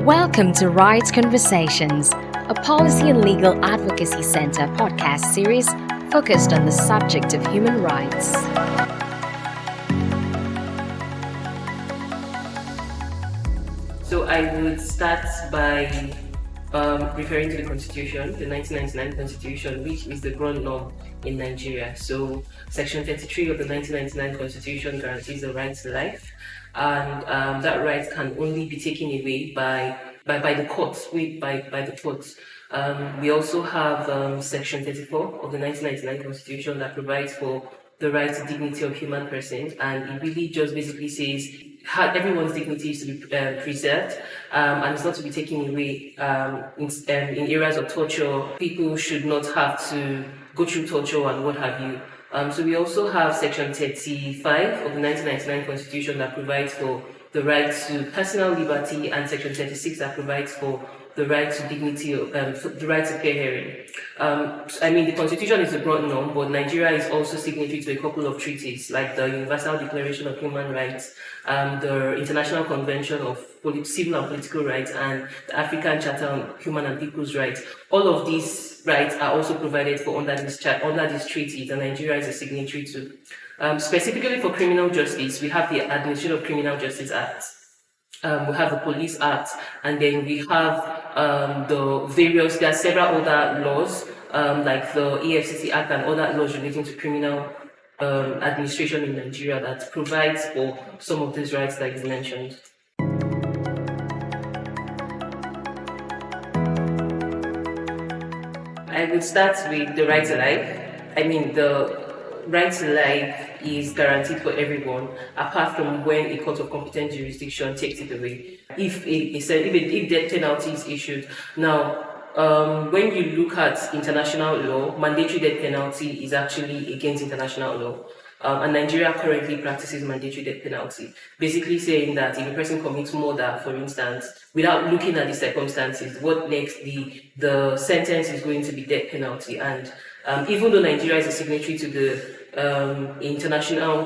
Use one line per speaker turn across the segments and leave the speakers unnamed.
Welcome to Rights Conversations, a policy and legal advocacy center podcast series focused on the subject of human rights.
So I would start by referring to the Constitution, the 1999 Constitution, which is the ground norm in Nigeria. So Section 33 of the 1999 Constitution guarantees the right to life, and that right can only be taken away by the courts. By the courts. We also have Section 34 of the 1999 Constitution that provides for the right to dignity of human persons, and it really just basically says everyone's dignity is to be preserved, and it's not to be taken away. In areas of torture, people should not have to go through torture and what have you. So we also have Section 35 of the 1999 Constitution that provides for the right to personal liberty, and Section 36 that provides for the right to dignity, the right to fair hearing. The Constitution is the broad norm, but Nigeria is also signatory to a couple of treaties, like the Universal Declaration of Human Rights, the International Convention of Civil and Political Rights, and the African Charter on Human and People's Rights. All of these rights are also provided for under these treaties, and Nigeria is a signatory to. Specifically for criminal justice, we have the Administration of Criminal Justice Act. We have the Police Act, and then we have there are several other laws, like the EFCC Act and other laws relating to criminal administration in Nigeria that provides for some of these rights that you mentioned. I would start with the right to life. The right to life is guaranteed for everyone, apart from when a court of competent jurisdiction takes it away. If death penalty is issued. Now, when you look at international law, mandatory death penalty is actually against international law. And Nigeria currently practices mandatory death penalty, basically saying that if a person commits murder, for instance, without looking at the circumstances, what next, the sentence is going to be death penalty. And even though Nigeria is a signatory to the International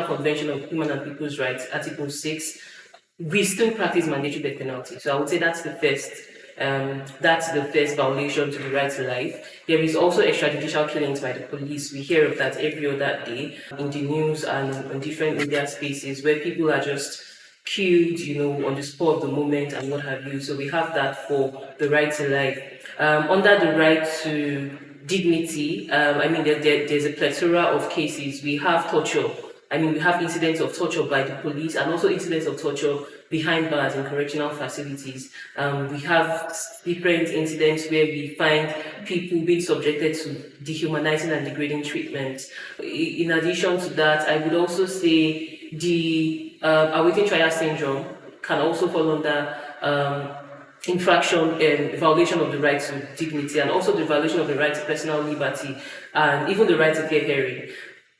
Convention of Human and People's Rights, Article 6, we still practice mandatory death penalty. So I would say that's the first violation to the right to life. There is also extrajudicial killings by the police. We hear of that every other day in the news and on different media spaces where people are just killed, on the spot of the moment and what have you. So we have that for the right to life. Under the right to dignity, there's a plethora of cases. We have torture. We have incidents of torture by the police and also incidents of torture behind bars in correctional facilities. We have different incidents where we find people being subjected to dehumanizing and degrading treatment. In addition to that, I would also say the awaiting trial syndrome can also fall under infraction and violation of the right to dignity, and also the violation of the right to personal liberty, and even the right to fair hearing.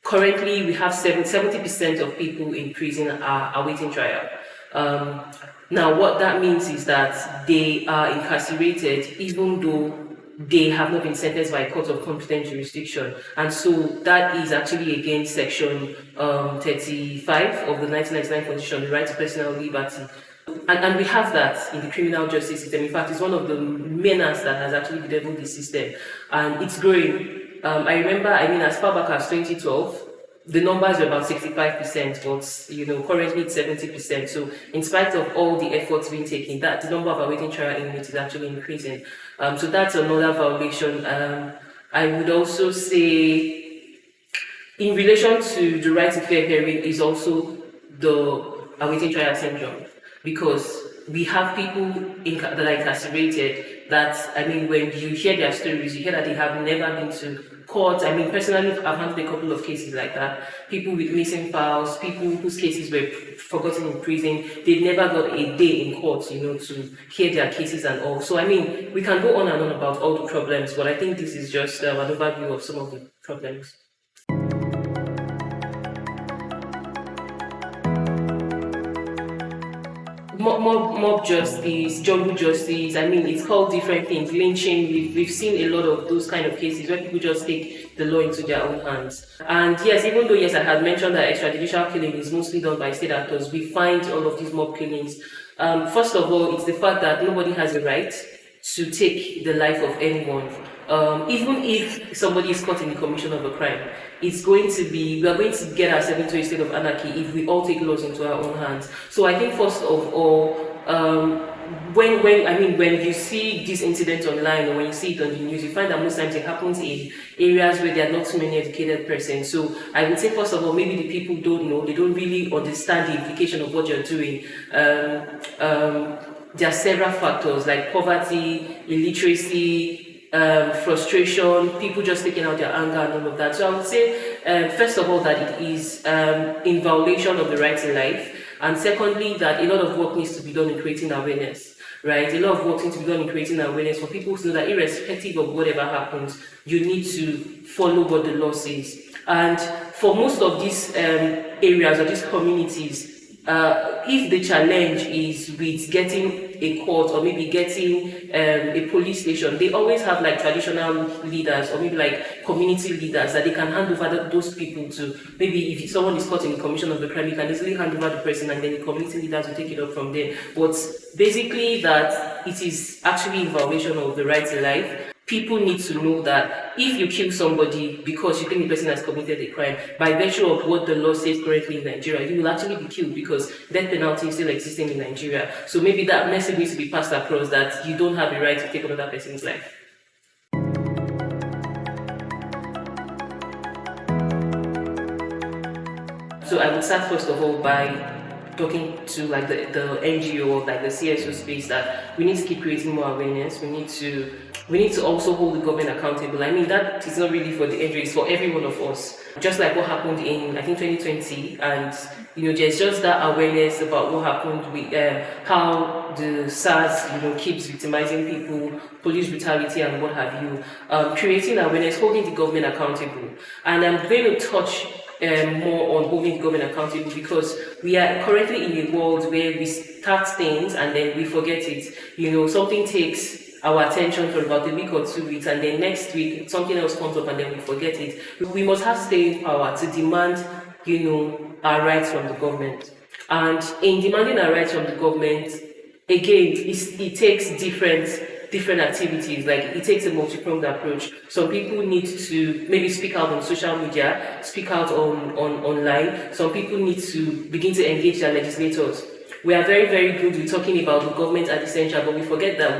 Currently, we have 70% of people in prison are awaiting trial. Now, what that means is that they are incarcerated even though they have not been sentenced by a court of competent jurisdiction. And so that is actually against Section 35 of the 1999 Constitution, the right to personal liberty. And we have that in the criminal justice system. In fact, it's one of the menace that has actually bedeviled the system, and it's growing. I remember, as far back as 2012, the numbers were about 65%, but currently it's 70%. So in spite of all the efforts being taken, that the number of awaiting trial inmates is actually increasing. So that's another violation. I would also say, in relation to the right to fair hearing, is also the awaiting trial syndrome, because we have people that are incarcerated that, when you hear their stories, you hear that they have never been to court. Personally, I've handled a couple of cases like that. People with missing files, people whose cases were forgotten in prison, they never got a day in court, to hear their cases and all. So, we can go on and on about all the problems, but I think this is just an overview of some of the problems. Mob justice, jungle justice, it's called different things, lynching. We've seen a lot of those kind of cases where people just take the law into their own hands. And yes, even though I had mentioned that extrajudicial killing is mostly done by state actors, we find all of these mob killings First of all, it's the fact that nobody has a right to take the life of anyone. Even if somebody is caught in the commission of a crime, we are going to get ourselves into a state of anarchy if we all take laws into our own hands. So I think first of all, when you see this incident online or when you see it on the news, you find that most times it happens in areas where there are not too many educated persons. So I would say first of all, maybe the people don't know, they don't really understand the implication of what you're doing. There are several factors like poverty, illiteracy, frustration, people just taking out their anger and all of that. So I would say, first of all, that it is in violation of the right to life. And secondly, that a lot of work needs to be done in creating awareness, right? A lot of work needs to be done in creating awareness for people to know that irrespective of whatever happens, you need to follow what the law says. And for most of these areas or these communities, if the challenge is with getting a court or maybe getting a police station, they always have like traditional leaders or maybe like community leaders that they can hand over those people to. Maybe if someone is caught in the commission of the crime, you can easily hand over the person and then the community leaders will take it up from there. But basically that it is actually in violation of the right to life. People need to know that if you kill somebody because you think the person has committed a crime, by virtue of what the law says currently in Nigeria, you will actually be killed because death penalty is still existing in Nigeria. So maybe that message needs to be passed across that you don't have the right to take another person's life. So I would start first of all by talking to like the NGO or like the CSO space that we need to keep creating more awareness. We need to also hold the government accountable. I mean, that is not really for the NGO, it's for every one of us. Just like what happened in, I think, 2020, and there's just that awareness about what happened with how the SARS, keeps victimizing people, police brutality and what have you. Creating awareness, holding the government accountable. And I'm going to touch more on holding the government accountable because we are currently in a world where we start things and then we forget it. Something takes our attention for about a week or 2 weeks, and then next week something else comes up and then we forget it. We must have staying power to demand, our rights from the government. And in demanding our rights from the government, again, it takes different activities. Like it takes a multi-pronged approach. Some people need to maybe speak out on social media, speak out on online. Some people need to begin to engage their legislators. We are very, very good with talking about the government at the center, but we forget that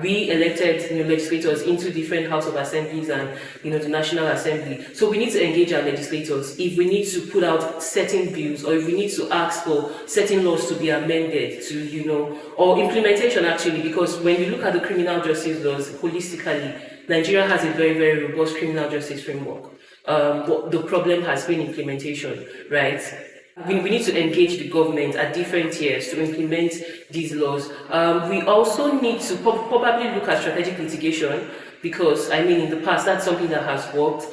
we elected legislators into different House of Assemblies and the National Assembly. So we need to engage our legislators. If we need to put out certain bills, or if we need to ask for certain laws to be amended to, or implementation actually, because when you look at the criminal justice laws holistically, Nigeria has a very, very robust criminal justice framework. But the problem has been implementation, right? We need to engage the government at different tiers to implement these laws. We also need to probably look at strategic litigation because, in the past, that's something that has worked.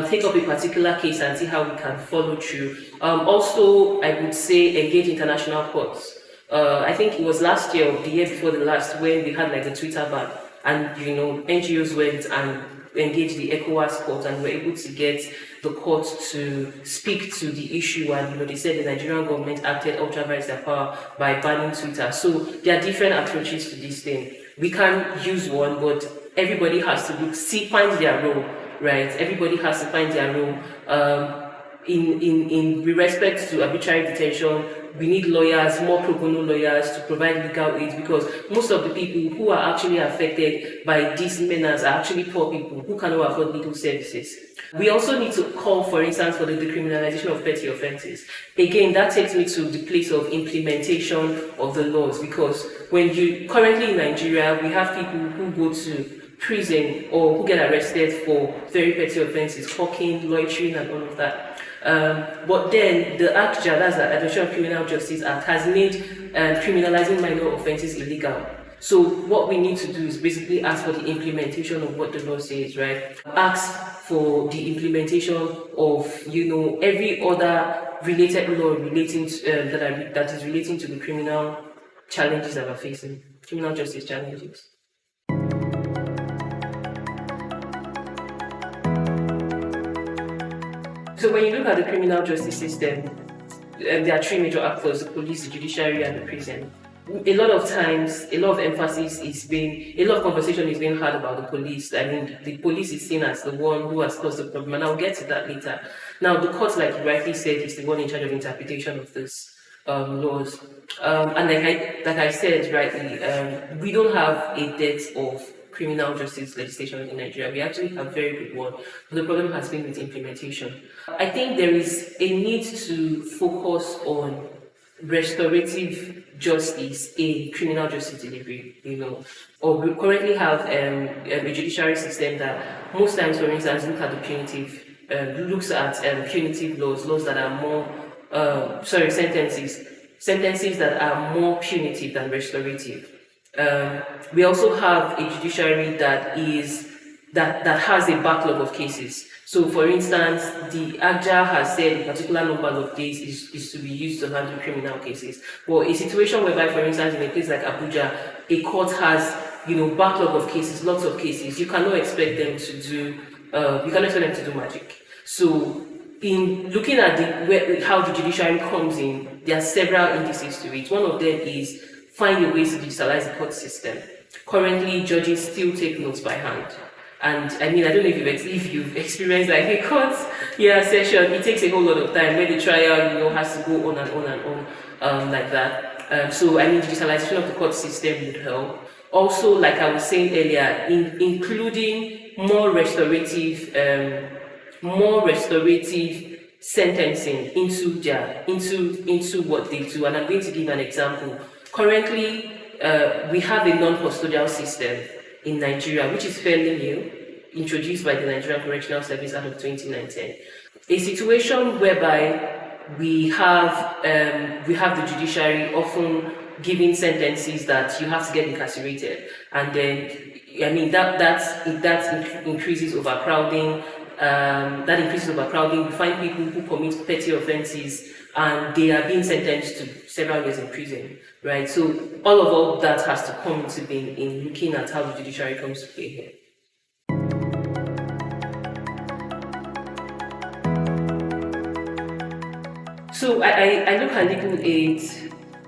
Take up a particular case and see how we can follow through. Also, I would say engage international courts. I think it was last year or the year before the last when we had like the Twitter ban and, NGOs went and engaged the ECOWAS court and were able to get the court to speak to the issue, and they said the Nigerian government acted ultra-vires their power by banning Twitter. So there are different approaches to this thing. We can use one, but everybody has to find their role, right? Everybody has to find their role. In respect to arbitrary detention, we need lawyers, more pro bono lawyers to provide legal aid because most of the people who are actually affected by these menace are actually poor people who cannot afford legal services. We also need to call, for instance, for the decriminalization of petty offences. Again, that takes me to the place of implementation of the laws because currently in Nigeria, we have people who go to prison or who get arrested for very petty offences, hawking, loitering and all of that. But then the ACJA, that's the Adoption of Criminal Justice Act, has made criminalizing minor offences illegal. So what we need to do is basically ask for the implementation of what the law says, right? Ask for the implementation of, every other related law relating to, that is relating to the criminal challenges that we're facing, criminal justice challenges. So when you look at the criminal justice system, there are three major actors: the police, the judiciary, and the prison. a lot of times, a lot of a lot of conversation is being had about the police. I mean, the police is seen as the one who has caused the problem, and I'll get to that later. Now, the court, like you rightly said, is the one in charge of interpretation of this laws. And like I said rightly, we don't have a depth of criminal justice legislation in Nigeria. We actually have a very good one, but the problem has been with implementation. I think there is a need to focus on restorative justice in criminal justice delivery, or we currently have a judiciary system that most times, for instance, looks at punitive laws that are more, sentences that are more punitive than restorative. We also have a judiciary that has a backlog of cases. So, for instance, the AGJA has said a particular number of days is to be used to handle criminal cases. But a situation whereby, for instance, in a place like Abuja, a court has, backlog of cases, lots of cases, you cannot expect them to do magic. So, in looking at how the judiciary comes in, there are several indices to it. One of them is find a way to digitalize the court system. Currently, judges still take notes by hand. And I mean, I don't know if you've experienced like a court session. It takes a whole lot of time where the trial, has to go on and on and on like that. So I mean, digitalization of the court system would help. Also, like I was saying earlier, including more restorative sentencing into what they do. And I'm going to give an example. Currently, we have a non-custodial system in Nigeria, which is fairly new, introduced by the Nigerian Correctional Service Act of 2019. A situation whereby we have the judiciary often giving sentences that you have to get incarcerated, and then I mean that increases overcrowding. We find people who commit petty offences and they are being sentenced to several years in prison, right? So all of that has to come into being in looking at how the judiciary comes to play here. So I look at legal aid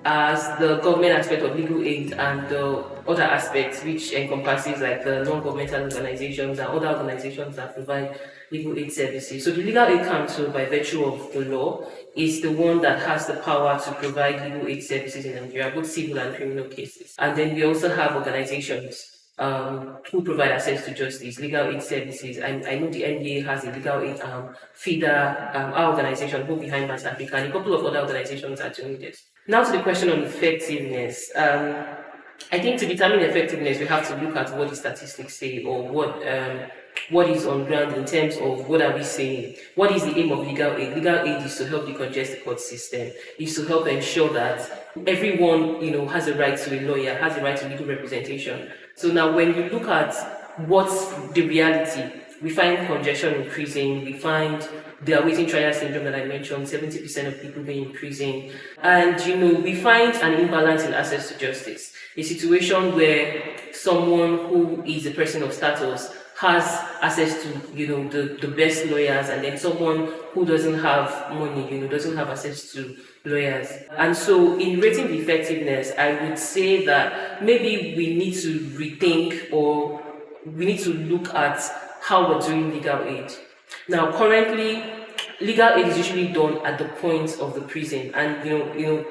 as the government aspect of legal aid and the other aspects, which encompasses like the non-governmental organizations and other organizations that provide legal aid services. So the Legal Aid Council, by virtue of the law, is the one that has the power to provide legal aid services in Nigeria, both civil and criminal cases. And then we also have organizations who provide access to justice, legal aid services. I know the NBA has a legal aid feeder, our organization, who behind Mass Africa, and a couple of other organizations are doing this. Now to the question on effectiveness. I think to determine effectiveness, we have to look at what the statistics say, or what is on ground in terms of what are we saying. What is the aim of legal aid? Legal aid is to help decongest the court system, is to help ensure that everyone, has a right to a lawyer, has a right to legal representation. So now when you look at what's the reality, we find congestion increasing, we find the awaiting trial syndrome that I mentioned, 70% of people being in prison. And, we find an imbalance in access to justice. A situation where someone who is a person of status has access to, the best lawyers, and then someone who doesn't have money, doesn't have access to lawyers. And so in rating the effectiveness, I would say that maybe we need to rethink, or we need to look at how we're doing legal aid. Now, currently, legal aid is usually done at the point of the prison, and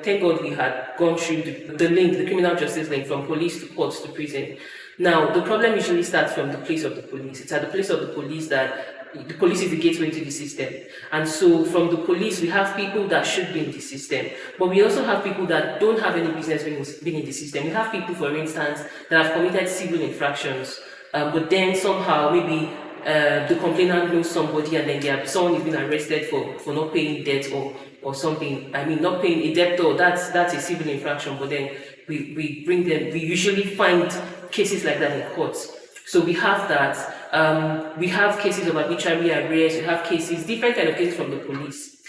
thank God we had gone through the criminal justice link from police to courts to prison. Now, the problem usually starts from the place of the police. It's at the place of the police that the police is the gateway to the system. And so from the police, we have people that should be in the system, but we also have people that don't have any business being in the system. We have people, for instance, that have committed civil infractions, but then somehow maybe the complainant knows somebody, and then someone is being arrested for not paying debt or something. I mean, not paying a debtor, that's a civil infraction, but then we bring them, we usually find cases like that in courts. So we have that. We have cases of arbitrary arrests, we have different kind of cases from the police.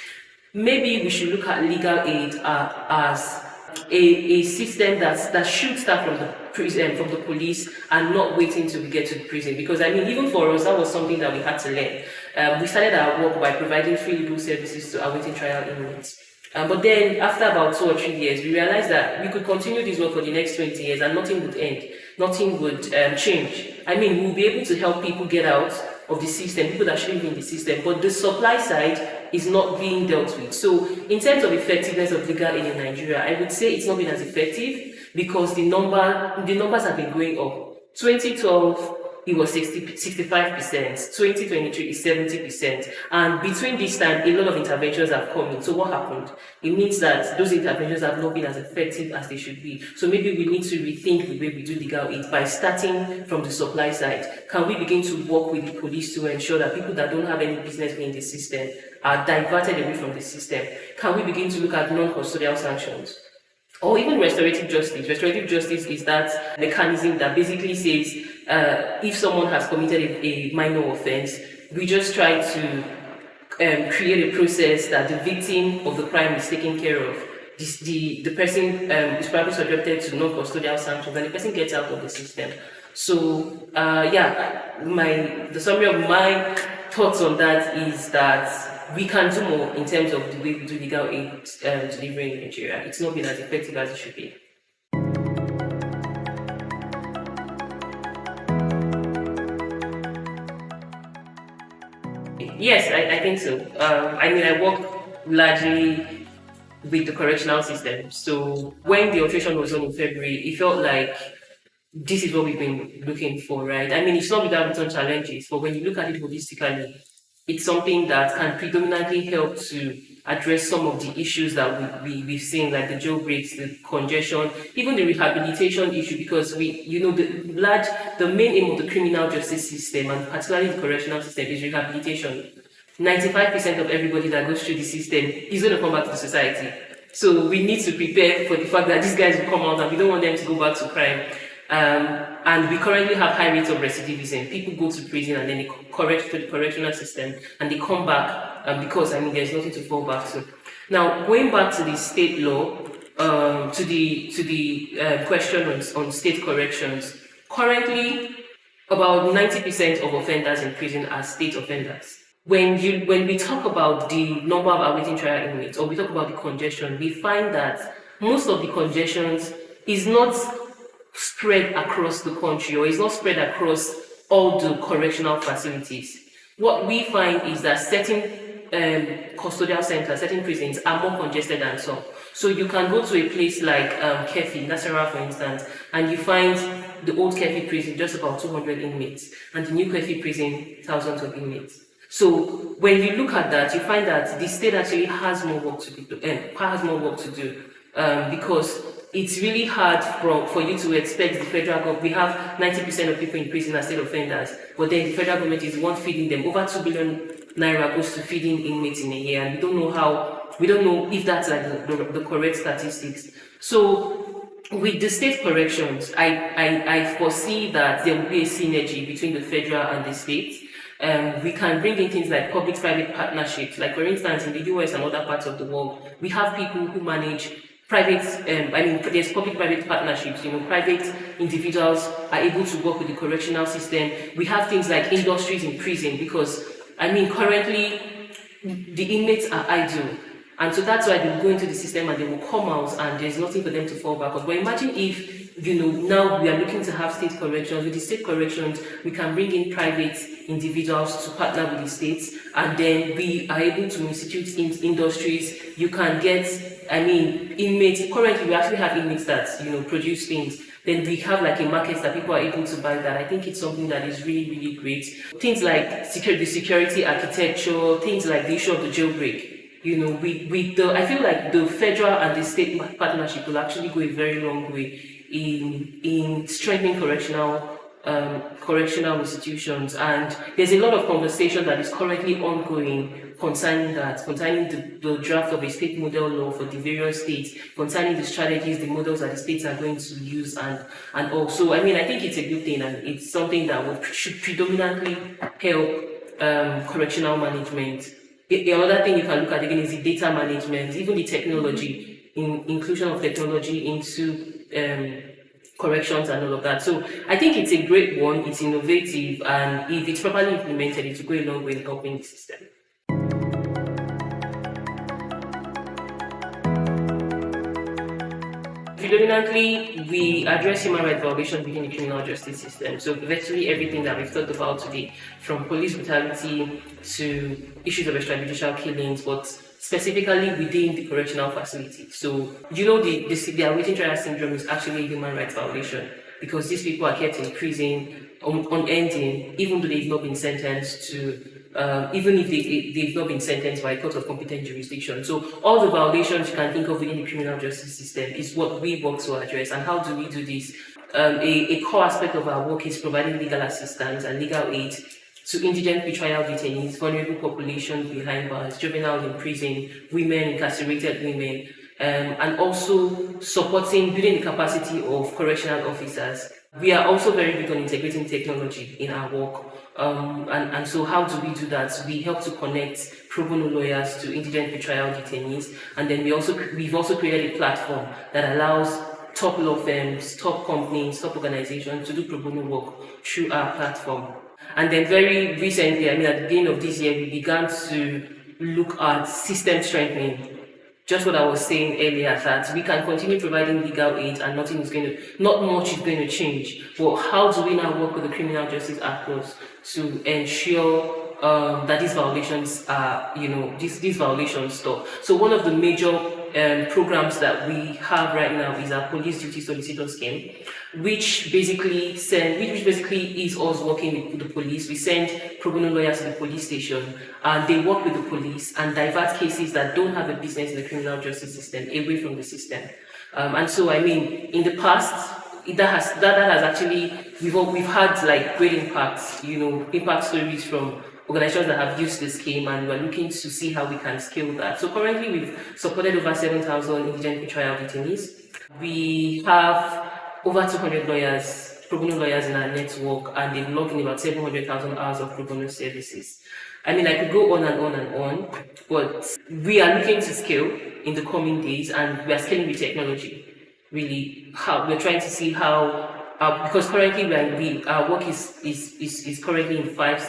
Maybe we should look at legal aid as a system that should start from the prison, from the police, and not waiting till we get to the prison. Because I mean, even for us, that was something that we had to learn. We started our work by providing free legal services to awaiting trial inmates. But then, after about 2 or 3 years, we realized that we could continue this work for the next 20 years and nothing would end, nothing would change. I mean, we'll be able to help people get out of the system, people that shouldn't be in the system, but the supply side is not being dealt with. So, in terms of effectiveness of legal aid in Nigeria, I would say it's not been as effective because the numbers have been going up. 2012, it was 65%, 2023 is 70%. And between this time, a lot of interventions have come in. So what happened? It means that those interventions have not been as effective as they should be. So maybe we need to rethink the way we do legal aid by starting from the supply side. Can we begin to work with the police to ensure that people that don't have any business being in the system are diverted away from the system? Can we begin to look at non-custodial sanctions? Or even restorative justice. Restorative justice is that mechanism that basically says if someone has committed a minor offense, we just try to create a process that the victim of the crime is taken care of. The person is probably subjected to non-custodial sanctions and the person gets out of the system. So the summary of my thoughts on that is that we can do more in terms of the way we do legal aid delivery in Nigeria. It's not been as effective as it should be. Yes, I think so. I work largely with the correctional system. So when the alteration was on in February, it felt like this is what we've been looking for, right? I mean, it's not without its own challenges, but when you look at it holistically, it's something that can predominantly help to address some of the issues that we've seen, like the jailbreaks, the congestion, even the rehabilitation issue, because the main aim of the criminal justice system, and particularly the correctional system, is rehabilitation. 95% of everybody that goes through the system is going to come back to society. So we need to prepare for the fact that these guys will come out and we don't want them to go back to crime. And we currently have high rates of recidivism. People go to prison and then they correct to the correctional system and they come back because there's nothing to fall back to. Now, going back to the state law, to the question on state corrections, currently about 90% of offenders in prison are state offenders. When we talk about the number of awaiting trial inmates, or we talk about the congestion, we find that most of the congestions is not spread across the country, or is not spread across all the correctional facilities. What we find is that certain custodial centers, certain prisons are more congested than some. So you can go to a place like Kefi, Nasarawa for instance, and you find the old Kefi prison just about 200 inmates, and the new Kefi prison, thousands of inmates. So when you look at that, you find that the state actually has more work to do, because it's really hard for you to expect the federal government. We have 90% of people in prison as state offenders, but then the federal government is the one feeding them. Over 2 billion naira goes to feeding inmates in a year, and we don't know if that's like the correct statistics. So with the state corrections, I foresee that there will be a synergy between the federal and the state. We can bring in things like public-private partnerships. Like for instance, in the US and other parts of the world, we have people who manage private, there's public-private partnerships. Private individuals are able to work with the correctional system. We have things like industries in prison because, currently the inmates are idle. And so that's why they will go into the system and they will come out and there's nothing for them to fall back on. But imagine if, now we are looking to have state corrections. With the state corrections, we can bring in private individuals to partner with the states, and then we are able to institute industries. You can get, inmates. Currently, we actually have inmates that, produce things. Then we have like a market that people are able to buy that. I think it's something that is really, really great. Things like the security architecture, things like the issue of the jailbreak. I feel like the federal and the state partnership will actually go a very long way in strengthening correctional institutions. And there's a lot of conversation that is currently ongoing concerning the draft of a state model law for the various states, concerning the strategies, the models that the states are going to use, and also, I think it's a good thing, and it's something that should predominantly help correctional management. The other thing you can look at again is the data management, even the technology, inclusion of technology into corrections and all of that. So I think it's a great one, it's innovative, and if it's properly implemented, it will go a long way in helping the system. predominantly, we address human rights violations within the criminal justice system. So virtually everything that we've talked about today, from police brutality to issues of extrajudicial killings, but specifically within the correctional facility. So, the awaiting trial syndrome is actually a human rights violation because these people are kept in prison unending, even though they've not been sentenced to even if they've not been sentenced by a court of competent jurisdiction. So all the violations you can think of within the criminal justice system is what we work to address. And how do we do this? A core aspect of our work is providing legal assistance and legal aid to indigent pretrial detainees, vulnerable populations behind bars, juveniles in prison, women, incarcerated women, and also supporting building the capacity of correctional officers. We are also very big on integrating technology in our work. And so how do we do that? We help to connect pro bono lawyers to indigent pretrial detainees, and then we've also created a platform that allows top law firms, top companies, top organizations to do pro bono work through our platform. And then very recently, at the beginning of this year, we began to look at system strengthening. Just what I was saying earlier, that we can continue providing legal aid and not much is going to change. But how do we now work with the criminal justice actors to ensure that these violations are, these violations stop? So one of the major programs that we have right now is our police duty solicitor scheme, which basically is us working with the police. We send pro bono lawyers to the police station, and they work with the police and divert cases that don't have a business in the criminal justice system away from the system. And so, in the past, that has actually we've had like great impacts, impact stories from organizations that have used the scheme, and we're looking to see how we can scale that. So currently we've supported over 7,000 indigent pretrial detainees. We have over 200 lawyers, pro bono lawyers in our network, and they've logged in about 700,000 hours of pro bono services. I could go on and on and on, but we are looking to scale in the coming days, and we are scaling with technology. Really, how we're trying to see how, because currently our work is currently in 7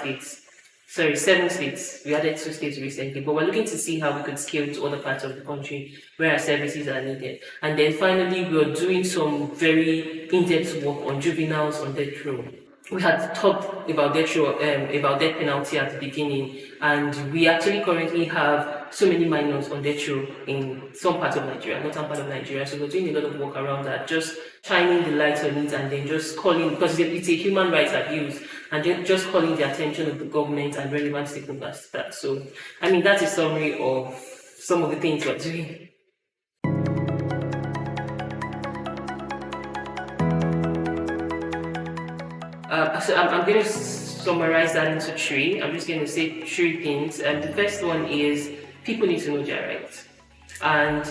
states. We added 2 states recently, but we're looking to see how we could scale to other parts of the country where our services are needed. And then finally, we're doing some very in-depth work on juveniles on death row. We had talked about death row, about death penalty at the beginning, and we actually currently have so many minors on death row in some parts of Nigeria, northern part of Nigeria. So we're doing a lot of work around that, just shining the light on it, and then just calling, because it's a human rights abuse, and then just calling the attention of the government and relevant stakeholders to that. So, that's a summary of some of the things we're doing. So I'm going to summarize that into 3. I'm just going to say 3 things. The first one is people need to know their rights. And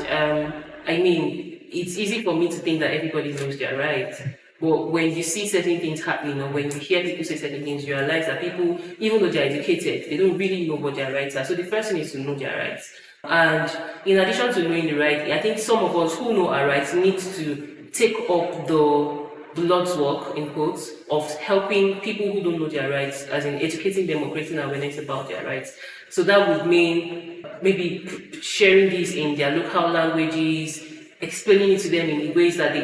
it's easy for me to think that everybody knows their rights. But when you see certain things happening, or when you hear people say certain things, you realize that people, even though they're educated, they don't really know what their rights are. So the first thing is to know their rights. And in addition to knowing the right, I think some of us who know our rights need to take up the Lord's work, in quotes, of helping people who don't know their rights, as in educating them or creating awareness about their rights. So that would mean maybe sharing this in their local languages, explaining it to them in ways that they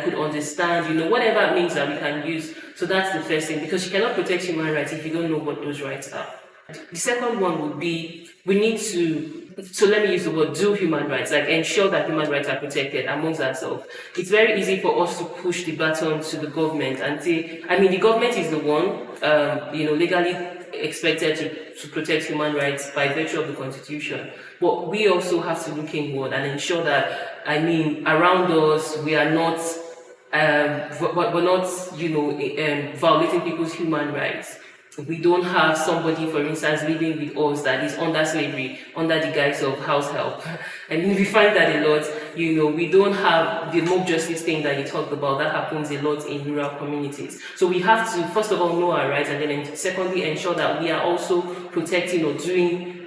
could understand, whatever it means that we can use. So that's the first thing, because you cannot protect human rights if you don't know what those rights are. The second one would be, we need to, so let me use the word, do human rights, like ensure that human rights are protected amongst ourselves. It's very easy for us to push the baton to the government and say, the government is the one, legally expected to protect human rights by virtue of the Constitution. But we also have to look inward and ensure that, around us, we are not, violating people's human rights. We don't have somebody, for instance, living with us that is under slavery, under the guise of house help. And we find that a lot. We don't have the mob justice thing that you talked about. That happens a lot in rural communities. So we have to, first of all, know our rights, and then secondly, ensure that we are also protecting or doing,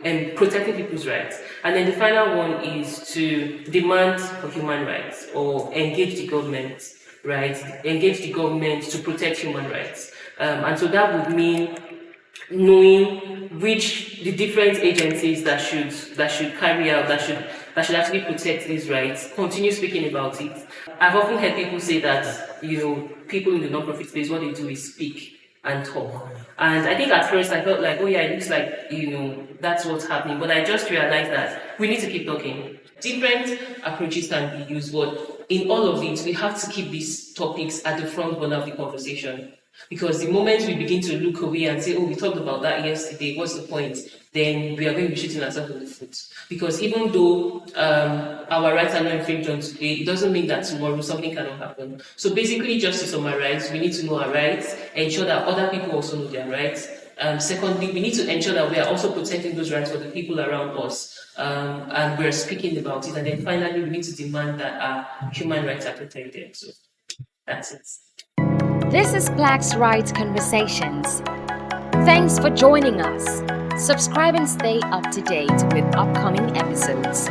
and protecting people's rights. And then the final one is to demand for human rights or engage the government, right? Engage the government to protect human rights. And so that would mean knowing the different agencies that should carry out, that should that should actually protect these rights, continue speaking about it. I've often heard people say that, people in the non-profit space, what they do is speak and talk. And I think at first I felt like, oh yeah, it looks like, that's what's happening. But I just realized that we need to keep talking. Different approaches can be used, but in all of it, we have to keep these topics at the front burner of the conversation. Because the moment we begin to look away and say, oh, we talked about that yesterday, what's the point? Then we are going to be shooting ourselves in the foot. Because even though our rights are not infringed on today, it doesn't mean that tomorrow something cannot happen. So basically, just to summarize, we need to know our rights, ensure that other people also know their rights. Secondly, we need to ensure that we are also protecting those rights for the people around us, and we're speaking about it. And then finally, we need to demand that our human rights are protected. So that's it.
This is PLAC Rights Conversations. Thanks for joining us. Subscribe and stay up to date with upcoming episodes.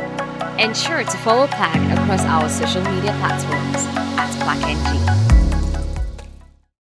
Ensure to follow PLAC across our social media platforms at PLAC NG.